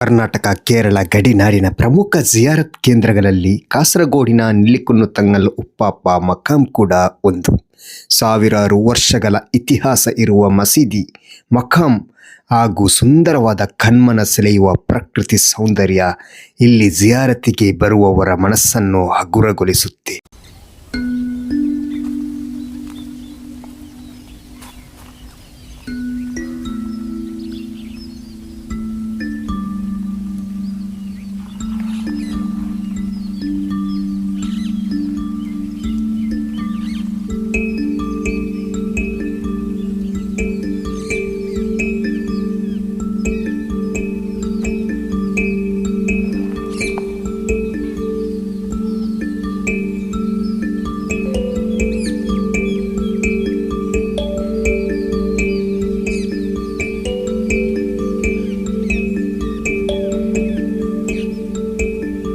ಕರ್ನಾಟಕ ಕೇರಳ ಗಡಿನಾಡಿನ ಪ್ರಮುಖ ಜಿಯಾರತ್ ಕೇಂದ್ರಗಳಲ್ಲಿ ಕಾಸರಗೋಡಿನ ನಿಲ್ಲಿಕುನ್ನು ತಂಗಲ್ ಉಪ್ಪಾಪ ಮಕಾಂ ಕೂಡ ಒಂದು. ಸಾವಿರಾರು ವರ್ಷಗಳ ಇತಿಹಾಸ ಇರುವ ಮಸೀದಿ, ಮಕಾಂ ಹಾಗೂ ಸುಂದರವಾದ ಕಣ್ಮನ ಸೆಳೆಯುವ ಪ್ರಕೃತಿ ಸೌಂದರ್ಯ ಇಲ್ಲಿ ಜಿಯಾರತಿಗೆ ಬರುವವರ ಮನಸ್ಸನ್ನು ಹಗುರಗೊಳಿಸುತ್ತೆ.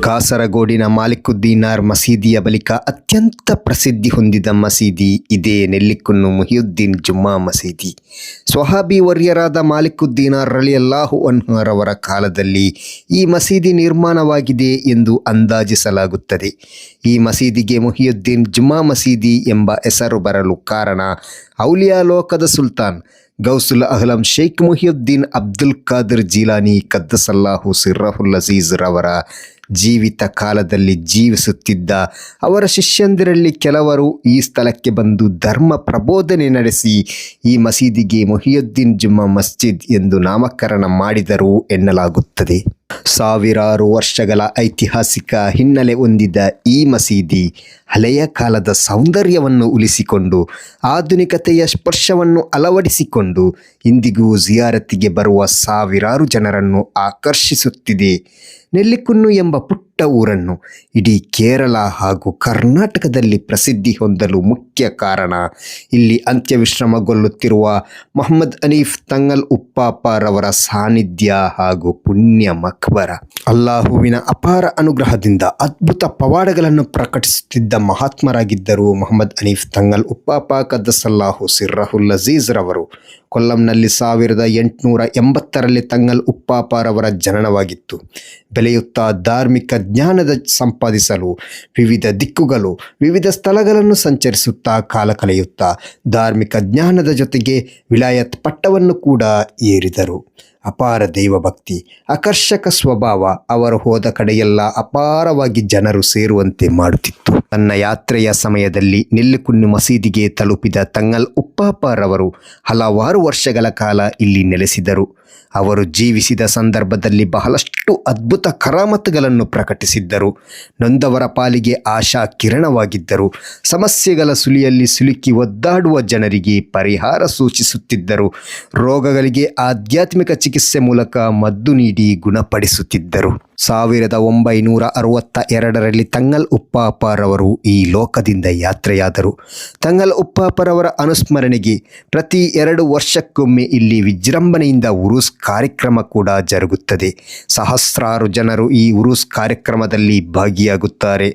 ಕಾಸರಗೋಡಿನ ಮಾಲಿಕುದ್ದೀನಾರ್ ಮಸೀದಿಯ ಬಳಿಕ ಅತ್ಯಂತ ಪ್ರಸಿದ್ಧಿ ಹೊಂದಿದ ಮಸೀದಿ ಇದೇ ನೆಲ್ಲಿಕುನ್ನು ಮುಹಿಯುದ್ದೀನ್ ಜುಮ್ಮಾ ಮಸೀದಿ. ಸ್ವಹಾಬಿ ವರ್ಯರಾದ ಮಾಲಿಕುದ್ದೀನಾರ್ ರಲಿಯಲ್ಲಾಹು ಅನ್ಹುರವರ ಕಾಲದಲ್ಲಿ ಈ ಮಸೀದಿ ನಿರ್ಮಾಣವಾಗಿದೆ ಎಂದು ಅಂದಾಜಿಸಲಾಗುತ್ತದೆ. ಈ ಮಸೀದಿಗೆ ಮುಹಿಯುದ್ದೀನ್ ಜುಮ್ಮಾ ಮಸೀದಿ ಎಂಬ ಹೆಸರು ಬರಲು ಕಾರಣ ಔಲಿಯಾ ಲೋಕದ ಸುಲ್ತಾನ್ ಗೌಸುಲ್ ಅಹ್ಲಂ ಶೇಖ್ ಮುಹಿಯುದ್ದೀನ್ ಅಬ್ದುಲ್ ಖಾದಿರ್ ಜೀಲಾನಿ ಕದ್ದಸಲ್ಲಾಹು ಸಿರ್ರಹುಲ್ ಅಜೀಜ್ ರವರ ಜೀವಿತ ಕಾಲದಲ್ಲಿ ಜೀವಿಸುತ್ತಿದ್ದ ಅವರ ಶಿಷ್ಯಂದಿರಲ್ಲಿ ಕೆಲವರು ಈ ಸ್ಥಳಕ್ಕೆ ಬಂದು ಧರ್ಮ ಪ್ರಬೋಧನೆ ನಡೆಸಿ ಈ ಮಸೀದಿಗೆ ಮುಹಿಯುದ್ದೀನ್ ಜುಮ್ಮಾ ಮಸ್ಜಿದ್ ಎಂದು ನಾಮಕರಣ ಮಾಡಿದರು ಎನ್ನಲಾಗುತ್ತದೆ. ಸಾವಿರಾರು ವರ್ಷಗಳ ಐತಿಹಾಸಿಕ ಹಿನ್ನೆಲೆ ಹೊಂದಿದ ಈ ಮಸೀದಿ ಹಳೆಯ ಕಾಲದ ಸೌಂದರ್ಯವನ್ನು ಉಳಿಸಿಕೊಂಡು ಆಧುನಿಕತೆಯ ಸ್ಪರ್ಶವನ್ನು ಅಳವಡಿಸಿಕೊಂಡು ಇಂದಿಗೂ ಜಿಯಾರತಿಗೆ ಬರುವ ಸಾವಿರಾರು ಜನರನ್ನು ಆಕರ್ಷಿಸುತ್ತಿದೆ. ನೆಲ್ಲಿಕುನ್ನು ಎಂಬ ಪುಟ್ಟ ಊರನ್ನು ಇಡೀ ಕೇರಳ ಹಾಗೂ ಕರ್ನಾಟಕದಲ್ಲಿ ಪ್ರಸಿದ್ಧಿ ಹೊಂದಲು ಮುಖ್ಯ ಕಾರಣ ಇಲ್ಲಿ ಅಂತ್ಯವಿಶ್ರಮಗೊಳ್ಳುತ್ತಿರುವ ಮೊಹಮ್ಮದ್ ಹನೀಫ್ ತಂಗಲ್ ಉಪ್ಪಾಪರವರ ಸಾನ್ನಿಧ್ಯ ಹಾಗೂ ಪುಣ್ಯ ಮಕ್ಬರ. ಅಲ್ಲಾಹುವಿನ ಅಪಾರ ಅನುಗ್ರಹದಿಂದ ಅದ್ಭುತ ಪವಾಡಗಳನ್ನು ಪ್ರಕಟಿಸುತ್ತಿದ್ದ ಮಹಾತ್ಮರಾಗಿದ್ದರು ಮೊಹಮ್ಮದ್ ಹನೀಫ್ ತಂಗಲ್ ಉಪ್ಪಾಪ ಕದ್ದಸಲ್ಲಾಹು ಸಿರ್ರಹುಲ್ ಅಜೀಜ್ ರವರು. ಕೊಲ್ಲಂನಲ್ಲಿ 1880ರಲ್ಲಿ ತಂಗಲ್ ಉಪ್ಪಾಪರವರ ಜನನವಾಗಿತ್ತು. ಬೆಳೆಯುತ್ತಾ ಧಾರ್ಮಿಕ ಜ್ಞಾನದ ಸಂಪಾದಿಸಲು ವಿವಿಧ ದಿಕ್ಕುಗಳು, ವಿವಿಧ ಸ್ಥಳಗಳನ್ನು ಸಂಚರಿಸುತ್ತಾ ಕಾಲ ಕಳೆಯುತ್ತಾ ಧಾರ್ಮಿಕ ಜ್ಞಾನದ ಜೊತೆಗೆ ವಿಲಾಯತ್ ಪಟ್ಟವನ್ನು ಕೂಡ ಏರಿದರು. ಅಪಾರ ದೈವಭಕ್ತಿ, ಆಕರ್ಷಕ ಸ್ವಭಾವ ಅವರು ಹೋದ ಕಡೆಯೆಲ್ಲ ಅಪಾರವಾಗಿ ಜನರು ಸೇರುವಂತೆ ಮಾಡುತ್ತಿತ್ತು. ತನ್ನ ಯಾತ್ರೆಯ ಸಮಯದಲ್ಲಿ ನೆಲ್ಲಿಕುನ್ನು ಮಸೀದಿಗೆ ತಲುಪಿದ ತಂಗಲ್ ಉಪ್ಪಾಪರವರು ಹಲವಾರು ವರ್ಷಗಳ ಕಾಲ ಇಲ್ಲಿ ನೆಲೆಸಿದರು. ಅವರು ಜೀವಿಸಿದ ಸಂದರ್ಭದಲ್ಲಿ ಬಹಳಷ್ಟು ಅದ್ಭುತ ಕರಾಮತ್ತುಗಳನ್ನು ಪ್ರಕಟಿಸಿದ್ದರು. ನೊಂದವರ ಪಾಲಿಗೆ ಆಶಾ ಕಿರಣವಾಗಿದ್ದರು. ಸಮಸ್ಯೆಗಳ ಸುಳಿಯಲ್ಲಿ ಸಿಲುಕಿ ಒದ್ದಾಡುವ ಜನರಿಗೆ ಪರಿಹಾರ ಸೂಚಿಸುತ್ತಿದ್ದರು. ರೋಗಗಳಿಗೆ ಆಧ್ಯಾತ್ಮಿಕ ಚಿಕಿತ್ಸೆ ಮೂಲಕ ಮದ್ದು ನೀಡಿ ಗುಣಪಡಿಸುತ್ತಿದ್ದರು. 1962ರಲ್ಲಿ ತಂಗಲ್ ಉಪ್ಪಾಪರವರು ಈ ಲೋಕದಿಂದ ಯಾತ್ರೆಯಾದರು. ತಂಗಲ್ ಉಪ್ಪಾಪರವರ ಅನುಸ್ಮರಣೆಗೆ ಪ್ರತಿ 2 ವರ್ಷಕ್ಕೊಮ್ಮೆ ಇಲ್ಲಿ ವಿಜೃಂಭಣೆಯಿಂದ ಉರೂಸ್ ಕಾರ್ಯಕ್ರಮ ಕೂಡ ಜರುಗುತ್ತದೆ. ಸಹಸ್ರಾರು ಜನರು ಈ ಉರೂಸ್ ಕಾರ್ಯಕ್ರಮದಲ್ಲಿ ಭಾಗಿಯಾಗುತ್ತಾರೆ.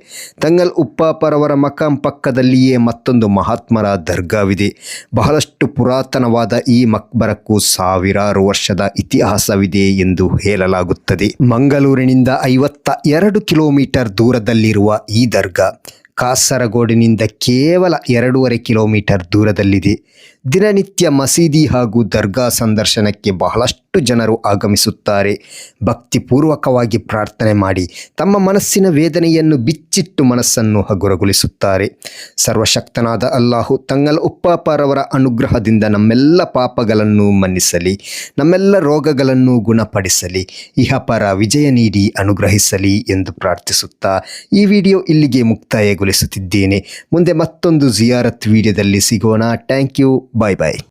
ತಂಗಲ್ ಉಪ್ಪಾಪರವರ ಮಕಾಂ ಪಕ್ಕದಲ್ಲಿಯೇ ಮತ್ತೊಂದು ಮಹಾತ್ಮರ ದರ್ಗಾವಿದೆ. ಬಹಳಷ್ಟು ಪುರಾತನವಾದ ಈ ಮಕ್ಬರಕ್ಕೂ ಸಾವಿರಾರು ವರ್ಷದ ಇತಿಹಾಸವಿದೆ ಎಂದು ಹೇಳಲಾಗುತ್ತದೆ. ಮಂಗಳೂರಿನಿಂದ 52 ಕಿಲೋಮೀಟರ್ ದೂರದಲ್ಲಿರುವ ಈ ದರ್ಗಾ ಕಾಸರಗೋಡಿನಿಂದ ಕೇವಲ 2.5 ಕಿಲೋಮೀಟರ್ ದೂರದಲ್ಲಿದೆ. ದಿನನಿತ್ಯ ಮಸೀದಿ ಹಾಗೂ ದರ್ಗಾ ಸಂದರ್ಶನಕ್ಕೆ ಬಹಳಷ್ಟು ಜನರು ಆಗಮಿಸುತ್ತಾರೆ. ಭಕ್ತಿಪೂರ್ವಕವಾಗಿ ಪ್ರಾರ್ಥನೆ ಮಾಡಿ ತಮ್ಮ ಮನಸ್ಸಿನ ವೇದನೆಯನ್ನು ಬಿಚ್ಚಿಟ್ಟು ಮನಸ್ಸನ್ನು ಹಗುರಗೊಳಿಸುತ್ತಾರೆ. ಸರ್ವಶಕ್ತನಾದ ಅಲ್ಲಾಹು ತಂಗಲ್ ಉಪ್ಪಾಪರವರ ಅನುಗ್ರಹದಿಂದ ನಮ್ಮೆಲ್ಲ ಪಾಪಗಳನ್ನು ಮನ್ನಿಸಲಿ, ನಮ್ಮೆಲ್ಲ ರೋಗಗಳನ್ನು ಗುಣಪಡಿಸಲಿ, ಇಹಪರ ವಿಜಯ ನೀಡಿ ಅನುಗ್ರಹಿಸಲಿ ಎಂದು ಪ್ರಾರ್ಥಿಸುತ್ತಾ ಈ ವಿಡಿಯೋ ಇಲ್ಲಿಗೆ ಮುಕ್ತಾಯಗೊಳಿಸುತ್ತಿದ್ದೇನೆ. ಮುಂದೆ ಮತ್ತೊಂದು ಜಿಯಾರತ್ ವಿಡಿಯೋದಲ್ಲಿ ಸಿಗೋಣ. Thank you. Bye bye.